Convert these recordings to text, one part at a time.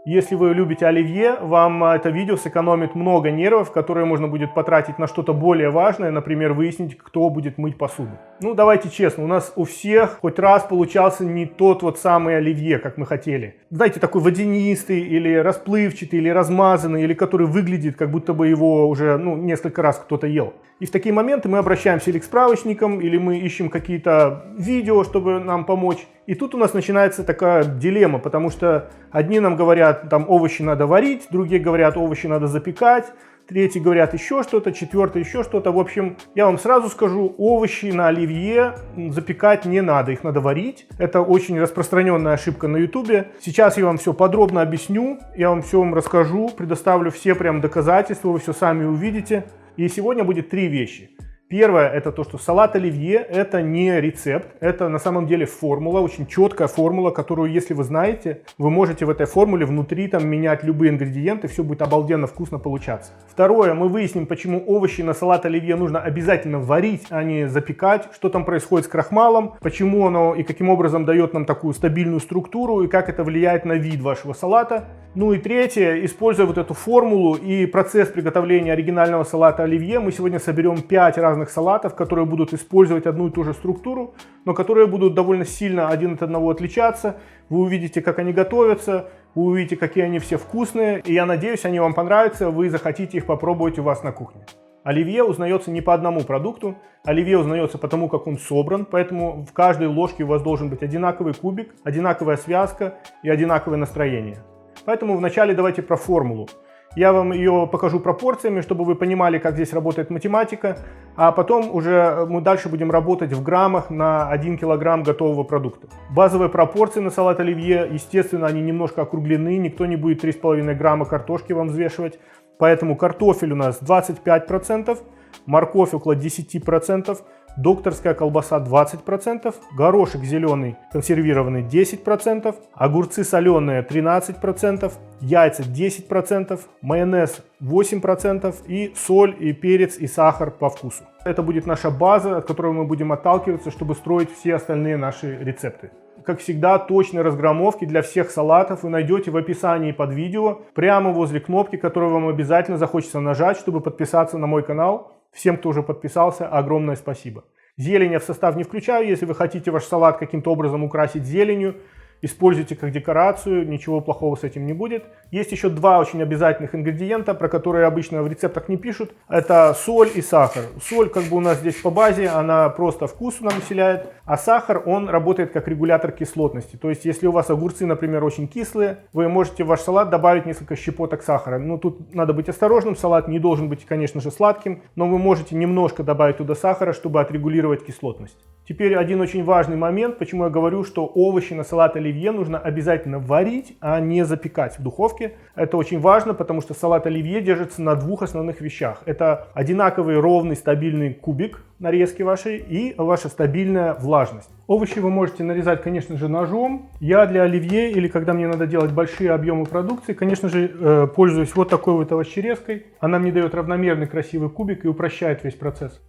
Если вы любите оливье, вам это видео сэкономит много нервов, которые можно будет потратить на что-то более важное, например, выяснить, кто будет мыть посуду. Ну, давайте честно, у нас у всех хоть раз получался не тот вот самый оливье, как мы хотели. Знаете, такой водянистый, или расплывчатый, или размазанный, или который выглядит, как будто бы его уже, несколько раз кто-то ел. И в такие моменты мы обращаемся или к справочникам, или мы ищем какие-то видео, чтобы нам помочь. И тут у нас начинается такая дилемма, потому что одни нам говорят, там овощи надо варить, другие говорят, овощи надо запекать, третьи говорят еще что-то, четвертый еще что-то. В общем, я вам сразу скажу, овощи на оливье запекать не надо, их надо варить. Это очень распространенная ошибка на ютубе. Сейчас я вам все подробно объясню, я вам все вам расскажу, предоставлю все прям доказательства, вы все сами увидите. И сегодня будет 3 вещи. Первое, это то, что салат оливье это не рецепт, это на самом деле формула, очень четкая формула, которую, если вы знаете, вы можете в этой формуле внутри там менять любые ингредиенты, все будет обалденно вкусно получаться. Второе, мы выясним, почему овощи на салат оливье нужно обязательно варить, а не запекать, что там происходит с крахмалом, почему оно и каким образом дает нам такую стабильную структуру и как это влияет на вид вашего салата. Ну и третье, используя вот эту формулу и процесс приготовления оригинального салата оливье, мы сегодня соберем 5 разных салатов, которые будут использовать одну и ту же структуру, но которые будут довольно сильно один от одного отличаться. Вы увидите, как они готовятся, вы увидите, какие они все вкусные, и я надеюсь, они вам понравятся, вы захотите их попробовать у вас на кухне. Оливье узнается не по одному продукту, оливье узнается по тому, как он собран, поэтому в каждой ложке у вас должен быть одинаковый кубик, одинаковая связка и одинаковое настроение. Поэтому вначале давайте про формулу. Я вам ее покажу пропорциями, чтобы вы понимали, как здесь работает математика, а потом уже мы дальше будем работать в граммах на 1 килограмм готового продукта. Базовые пропорции на салат оливье, естественно, они немножко округлены, никто не будет 3,5 грамма картошки вам взвешивать, поэтому картофель у нас 25%, морковь около 10%, докторская колбаса 20%, горошек зеленый консервированный 10%, огурцы соленые 13%, яйца 10%, майонез 8% и соль, и перец, и сахар по вкусу. Это будет наша база, от которой мы будем отталкиваться, чтобы строить все остальные наши рецепты. Как всегда, точные разграммовки для всех салатов вы найдете в описании под видео, прямо возле кнопки, которую вам обязательно захочется нажать, чтобы подписаться на мой канал. Всем, кто уже подписался, огромное спасибо. Зелень я в состав не включаю, если вы хотите ваш салат каким-то образом украсить зеленью, используйте как декорацию, ничего плохого с этим не будет. Есть еще 2 очень обязательных ингредиента, про которые обычно в рецептах не пишут. Это соль и сахар. Соль как бы у нас здесь по базе, она просто вкус нам усиляет, а сахар, он работает как регулятор кислотности. То есть если у вас огурцы, например, очень кислые, вы можете в ваш салат добавить несколько щепоток сахара. Ну тут надо быть осторожным, салат не должен быть, конечно же, сладким, но вы можете немножко добавить туда сахара, чтобы отрегулировать кислотность. Теперь один очень важный момент, почему я говорю, что овощи на салат оливье нужно обязательно варить, а не запекать в духовке. Это очень важно, потому что салат оливье держится на 2 основных вещах. Это одинаковый ровный стабильный кубик нарезки вашей и ваша стабильная влажность. Овощи вы можете нарезать, конечно же, ножом. Я для оливье или когда мне надо делать большие объемы продукции, конечно же, пользуюсь вот такой вот овощерезкой. Она мне дает равномерный красивый кубик и упрощает весь процесс.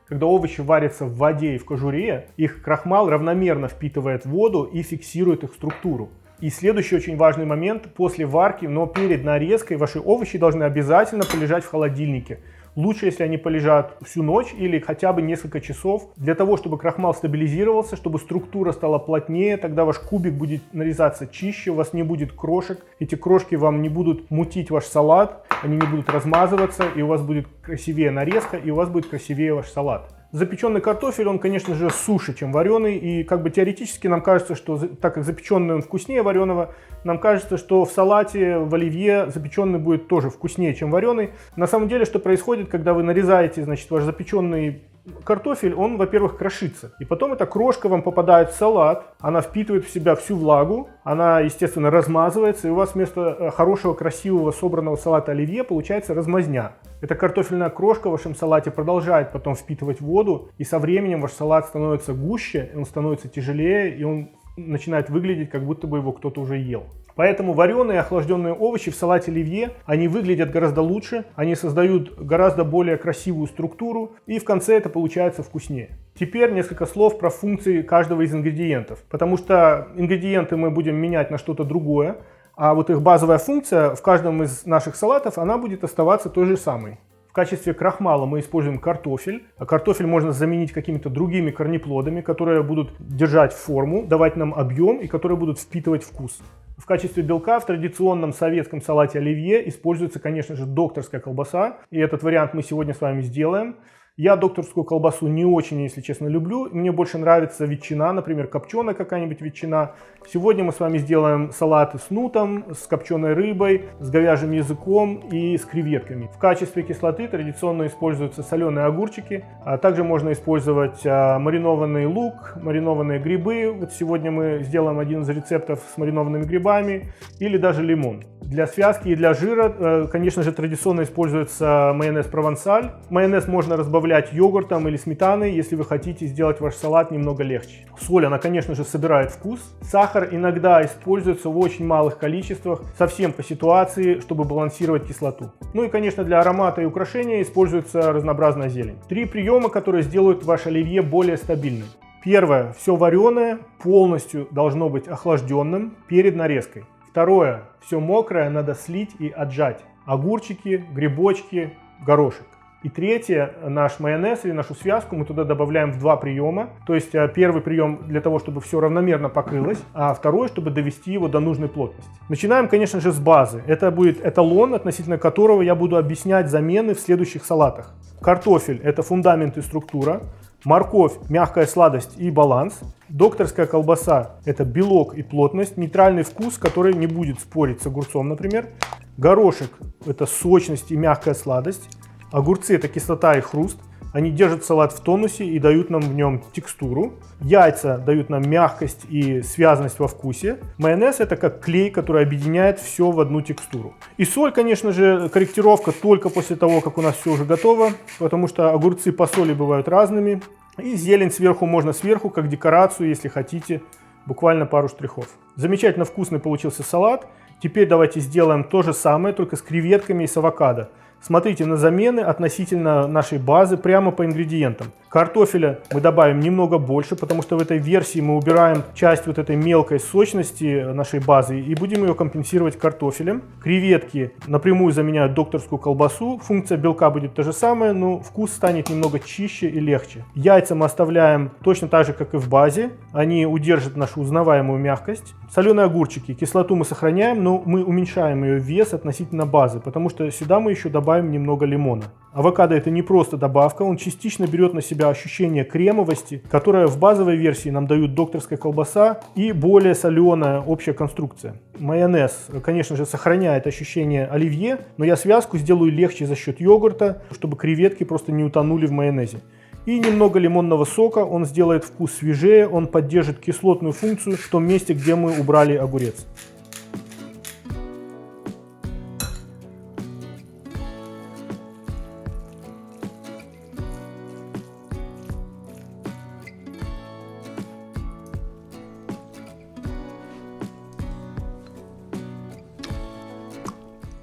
Когда овощи варятся в воде и в кожуре, их крахмал равномерно впитывает воду и фиксирует их структуру. И следующий очень важный момент, после варки, но перед нарезкой, ваши овощи должны обязательно полежать в холодильнике. Лучше, если они полежат всю ночь или хотя бы несколько часов, для того, чтобы крахмал стабилизировался, чтобы структура стала плотнее, тогда ваш кубик будет нарезаться чище, у вас не будет крошек, эти крошки вам не будут мутить ваш салат, они не будут размазываться, и у вас будет красивее нарезка, и у вас будет красивее ваш салат. Запеченный картофель, он, конечно же, суше, чем вареный, и как бы теоретически нам кажется, что так как запеченный он вкуснее вареного, нам кажется, что в салате, в оливье запеченный будет тоже вкуснее, чем вареный. На самом деле, что происходит, когда вы нарезаете, значит, ваш запеченный картофель, он, во-первых, крошится. И потом эта крошка вам попадает в салат, она впитывает в себя всю влагу, она, естественно, размазывается, и у вас вместо хорошего, красивого, собранного салата оливье получается размазня. Эта картофельная крошка в вашем салате продолжает потом впитывать воду, и со временем ваш салат становится гуще, он становится тяжелее, и он начинает выглядеть, как будто бы его кто-то уже ел. Поэтому вареные охлажденные овощи в салате оливье, они выглядят гораздо лучше, они создают гораздо более красивую структуру, и в конце это получается вкуснее. Теперь несколько слов про функции каждого из ингредиентов, потому что ингредиенты мы будем менять на что-то другое, А вот их базовая функция в каждом из наших салатов, она будет оставаться той же самой. В качестве крахмала мы используем картофель. А картофель можно заменить какими-то другими корнеплодами, которые будут держать форму, давать нам объем и которые будут впитывать вкус. В качестве белка в традиционном советском салате оливье используется, конечно же, докторская колбаса. И этот вариант мы сегодня с вами сделаем. Я докторскую колбасу не очень, если честно, люблю. Мне больше нравится ветчина, например, копченая какая-нибудь ветчина. Сегодня мы с вами сделаем салаты с нутом, с копченой рыбой, с говяжьим языком и с креветками. В качестве кислоты традиционно используются соленые огурчики, а также можно использовать маринованный лук, маринованные грибы. Вот сегодня мы сделаем один из рецептов с маринованными грибами, или даже лимон. Для связки и для жира, конечно же, традиционно используется майонез провансаль. Майонез можно разбавлять йогуртом или сметаной, если вы хотите сделать ваш салат немного легче. Соль, она, конечно же, собирает вкус. Сахар иногда используется в очень малых количествах, совсем по ситуации, чтобы балансировать кислоту. Ну и, конечно, для аромата и украшения используется разнообразная зелень. 3 приема, которые сделают ваше оливье более стабильным. Первое. Все вареное полностью должно быть охлажденным перед нарезкой. Второе. Все мокрое надо слить и отжать. Огурчики, грибочки, горошек. И третье, наш майонез или нашу связку мы туда добавляем в 2 приема. То есть первый прием для того, чтобы все равномерно покрылось, а второй, чтобы довести его до нужной плотности. Начинаем, конечно же, с базы. Это будет эталон, относительно которого я буду объяснять замены в следующих салатах. Картофель – это фундамент и структура. Морковь – мягкая сладость и баланс. Докторская колбаса – это белок и плотность, нейтральный вкус, который не будет спорить с огурцом, например. Горошек – это сочность и мягкая сладость. Огурцы – это кислота и хруст. Они держат салат в тонусе и дают нам в нем текстуру. Яйца дают нам мягкость и связанность во вкусе. Майонез – это как клей, который объединяет все в одну текстуру. И соль, конечно же, корректировка только после того, как у нас все уже готово, потому что огурцы по соли бывают разными. И зелень сверху, как декорацию, если хотите, буквально пару штрихов. Замечательно вкусный получился салат. Теперь давайте сделаем то же самое, только с креветками и с авокадо. Смотрите на замены относительно нашей базы прямо по ингредиентам. Картофеля мы добавим немного больше, потому что в этой версии мы убираем часть вот этой мелкой сочности нашей базы и будем ее компенсировать картофелем. Креветки напрямую заменяют докторскую колбасу. Функция белка будет та же самая, но вкус станет немного чище и легче. Яйца мы оставляем точно так же, как и в базе. Они удержат нашу узнаваемую мягкость. Соленые огурчики. Кислоту мы сохраняем, но мы уменьшаем ее вес относительно базы, потому что сюда мы еще добавим немного лимона. Авокадо – это не просто добавка, он частично берет на себя ощущение кремовости, которое в базовой версии нам дают докторская колбаса и более соленая общая конструкция. Майонез, конечно же, сохраняет ощущение оливье, но я связку сделаю легче за счет йогурта, чтобы креветки просто не утонули в майонезе. И немного лимонного сока, он сделает вкус свежее, он поддержит кислотную функцию в том месте, где мы убрали огурец.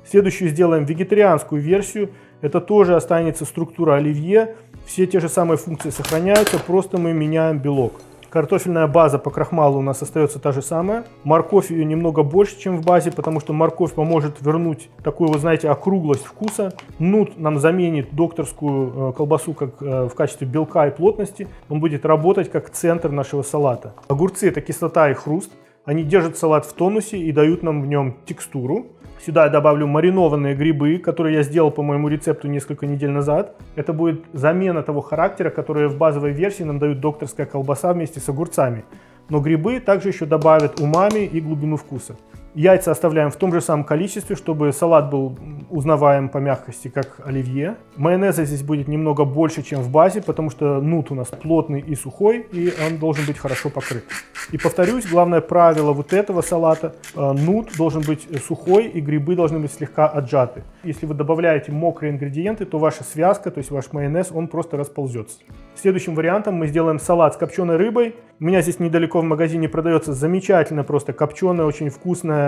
Следующую сделаем вегетарианскую версию. Это тоже останется структура оливье. Все те же самые функции сохраняются, просто мы меняем белок. Картофельная база по крахмалу у нас остается та же самая. Морковь ее немного больше, чем в базе, потому что морковь поможет вернуть такую, вот знаете, округлость вкуса. Нут нам заменит докторскую колбасу как в качестве белка и плотности. Он будет работать как центр нашего салата. Огурцы – это кислота и хруст. Они держат салат в тонусе и дают нам в нем текстуру. Сюда я добавлю маринованные грибы, которые я сделал по моему рецепту несколько недель назад. Это будет замена того характера, который в базовой версии нам дают докторская колбаса вместе с огурцами. Но грибы также еще добавят умами и глубину вкуса. Яйца оставляем в том же самом количестве, чтобы салат был узнаваем по мягкости, как оливье. Майонеза здесь будет немного больше, чем в базе, потому что нут у нас плотный и сухой, и он должен быть хорошо покрыт. И повторюсь, главное правило вот этого салата – нут должен быть сухой, и грибы должны быть слегка отжаты. Если вы добавляете мокрые ингредиенты, то ваша связка, то есть ваш майонез, он просто расползется. Следующим вариантом мы сделаем салат с копченой рыбой. У меня здесь недалеко в магазине продается замечательно просто копченая, очень вкусная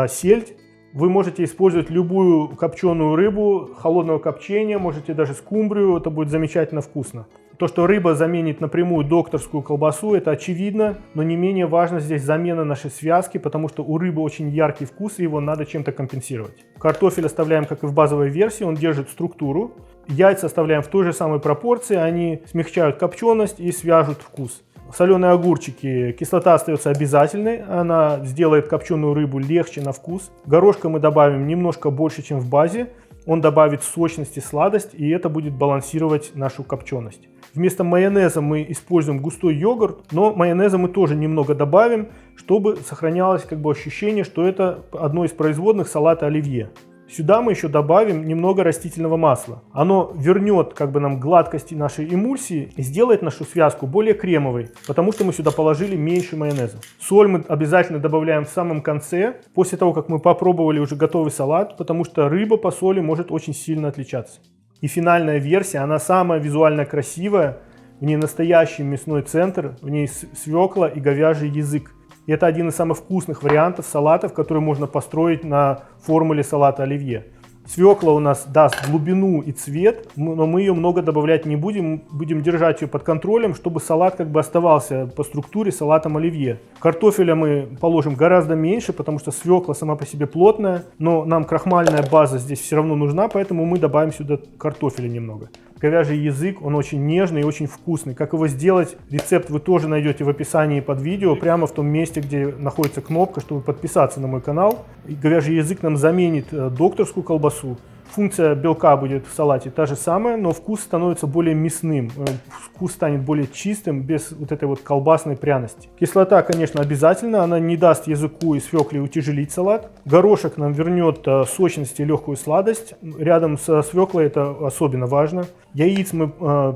сельдь. Вы можете использовать любую копченую рыбу холодного копчения, можете даже скумбрию, это будет замечательно вкусно. То, что рыба заменит напрямую докторскую колбасу, это очевидно, но не менее важно здесь замена нашей связки, потому что у рыбы очень яркий вкус, и его надо чем-то компенсировать. Картофель оставляем, как и в базовой версии, он держит структуру. Яйца оставляем в той же самой пропорции, они смягчают копченость и свяжут вкус. Соленые огурчики, кислота остается обязательной, она сделает копченую рыбу легче на вкус. Горошка мы добавим немножко больше, чем в базе, он добавит сочность и сладость, и это будет балансировать нашу копченость. Вместо майонеза мы используем густой йогурт, но майонеза мы тоже немного добавим, чтобы сохранялось ощущение, что это одно из производных салата оливье. Сюда мы еще добавим немного растительного масла. Оно вернет нам гладкости нашей эмульсии и сделает нашу связку более кремовой, потому что мы сюда положили меньше майонеза. Соль мы обязательно добавляем в самом конце, после того, как мы попробовали уже готовый салат, потому что рыба по соли может очень сильно отличаться. И финальная версия, она самая визуально красивая, в ней настоящий мясной центр, в ней свекла и говяжий язык. И это один из самых вкусных вариантов салатов, которые можно построить на формуле салата оливье. Свекла у нас даст глубину и цвет, но мы ее много добавлять не будем. Будем держать ее под контролем, чтобы салат оставался по структуре салатом оливье. Картофеля мы положим гораздо меньше, потому что свекла сама по себе плотная, но нам крахмальная база здесь все равно нужна, поэтому мы добавим сюда картофеля немного. Говяжий язык, он очень нежный и очень вкусный. Как его сделать, рецепт вы тоже найдете в описании под видео, прямо в том месте, где находится кнопка, чтобы подписаться на мой канал. И говяжий язык нам заменит докторскую колбасу. Функция белка будет в салате та же самая, но вкус становится более мясным. Вкус станет более чистым, без этой колбасной пряности. Кислота, конечно, обязательно, она не даст языку и свекле утяжелить салат. Горошек нам вернет сочность и легкую сладость. Рядом со свеклой это особенно важно. Яиц мы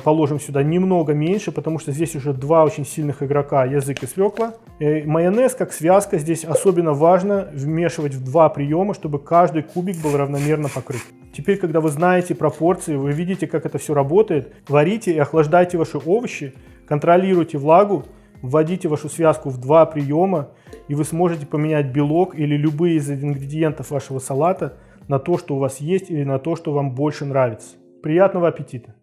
положим сюда немного меньше, потому что здесь уже два очень сильных игрока, язык и свекла. Майонез как связка здесь особенно важно вмешивать в два приема, чтобы каждый кубик был равномерно покрыт. Теперь, когда вы знаете пропорции, вы видите, как это все работает, варите и охлаждайте ваши овощи, контролируйте влагу, вводите вашу связку в два приема, и вы сможете поменять белок или любые из ингредиентов вашего салата на то, что у вас есть, или на то, что вам больше нравится. Приятного аппетита!